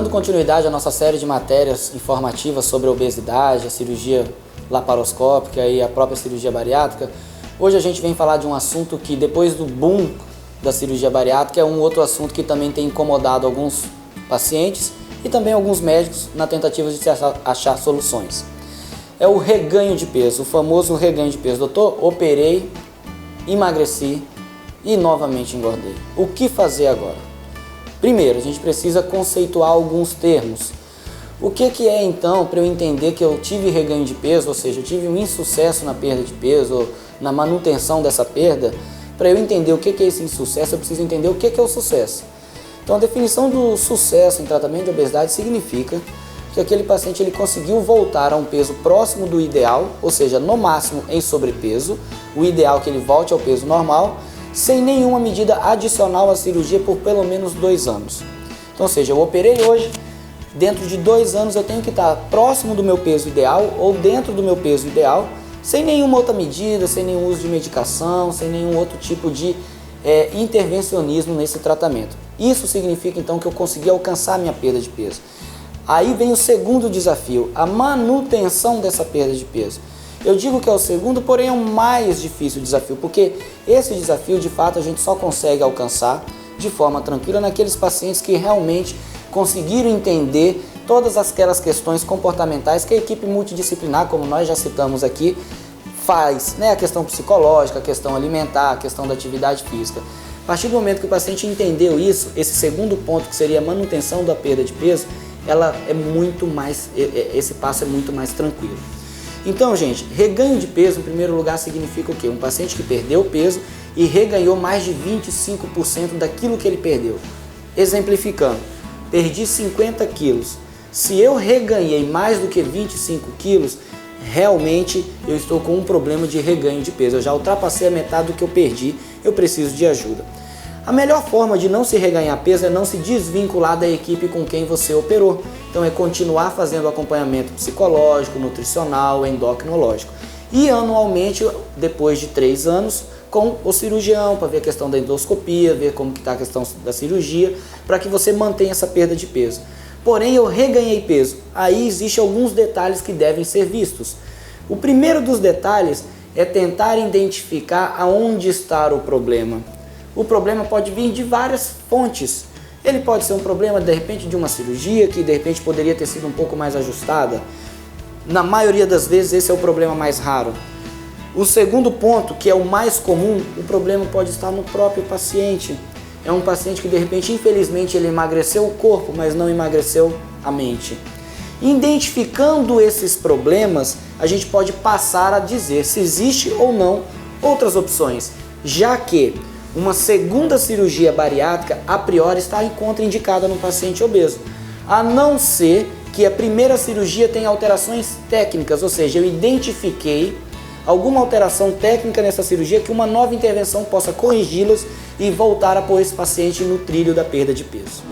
Dando continuidade à nossa série de matérias informativas sobre a obesidade, a cirurgia laparoscópica e a própria cirurgia bariátrica, hoje a gente vem falar de um assunto que, depois do boom da cirurgia bariátrica, é um outro assunto que também tem incomodado alguns pacientes e também alguns médicos na tentativa de achar soluções. É o reganho de peso, o famoso reganho de peso. Doutor, operei, emagreci e novamente engordei. O que fazer agora? Primeiro, a gente precisa conceituar alguns termos. O que é então para eu entender que eu tive reganho de peso, ou seja, eu tive um insucesso na perda de peso, ou na manutenção dessa perda? Para eu entender o que é esse insucesso, eu preciso entender o que é o sucesso. Então a definição do sucesso em tratamento de obesidade significa que aquele paciente ele conseguiu voltar a um peso próximo do ideal, ou seja, no máximo em sobrepeso, o ideal é que ele volte ao peso normal, sem nenhuma medida adicional à cirurgia por pelo menos 2 anos. Então, ou seja, eu operei hoje, dentro de 2 anos eu tenho que estar próximo do meu peso ideal ou dentro do meu peso ideal, sem nenhuma outra medida, sem nenhum uso de medicação, sem nenhum outro tipo de intervencionismo nesse tratamento. Isso significa então que eu consegui alcançar a minha perda de peso. Aí vem o segundo desafio, a manutenção dessa perda de peso. Eu digo que é o segundo, porém é o mais difícil desafio, porque esse desafio de fato a gente só consegue alcançar de forma tranquila naqueles pacientes que realmente conseguiram entender todas aquelas questões comportamentais que a equipe multidisciplinar, como nós já citamos aqui, faz, né? A questão psicológica, a questão alimentar, a questão da atividade física. A partir do momento que o paciente entendeu isso, esse segundo ponto, que seria a manutenção da perda de peso, esse passo é muito mais tranquilo. Então, gente, reganho de peso, em primeiro lugar, significa o quê? Um paciente que perdeu peso e reganhou mais de 25% daquilo que ele perdeu. Exemplificando, perdi 50 quilos. Se eu reganhei mais do que 25 quilos, realmente eu estou com um problema de reganho de peso. Eu já ultrapassei a metade do que eu perdi, eu preciso de ajuda. A melhor forma de não se reganhar peso é não se desvincular da equipe com quem você operou. Então é continuar fazendo acompanhamento psicológico, nutricional, endocrinológico. E anualmente, depois de 3 anos, com o cirurgião, para ver a questão da endoscopia, ver como está a questão da cirurgia, para que você mantenha essa perda de peso. Porém, eu reganhei peso. Aí existem alguns detalhes que devem ser vistos. O primeiro dos detalhes é tentar identificar aonde está o problema. O problema pode vir de várias fontes. Ele pode ser um problema, de repente, de uma cirurgia que, de repente, poderia ter sido um pouco mais ajustada. Na maioria das vezes, esse é o problema mais raro. O segundo ponto, que é o mais comum, o problema pode estar no próprio paciente. É um paciente que, de repente, infelizmente, ele emagreceu o corpo, mas não emagreceu a mente. Identificando esses problemas, a gente pode passar a dizer se existe ou não outras opções, já que uma segunda cirurgia bariátrica, a priori, está contraindicada no paciente obeso, a não ser que a primeira cirurgia tenha alterações técnicas, ou seja, eu identifiquei alguma alteração técnica nessa cirurgia que uma nova intervenção possa corrigi-las e voltar a pôr esse paciente no trilho da perda de peso.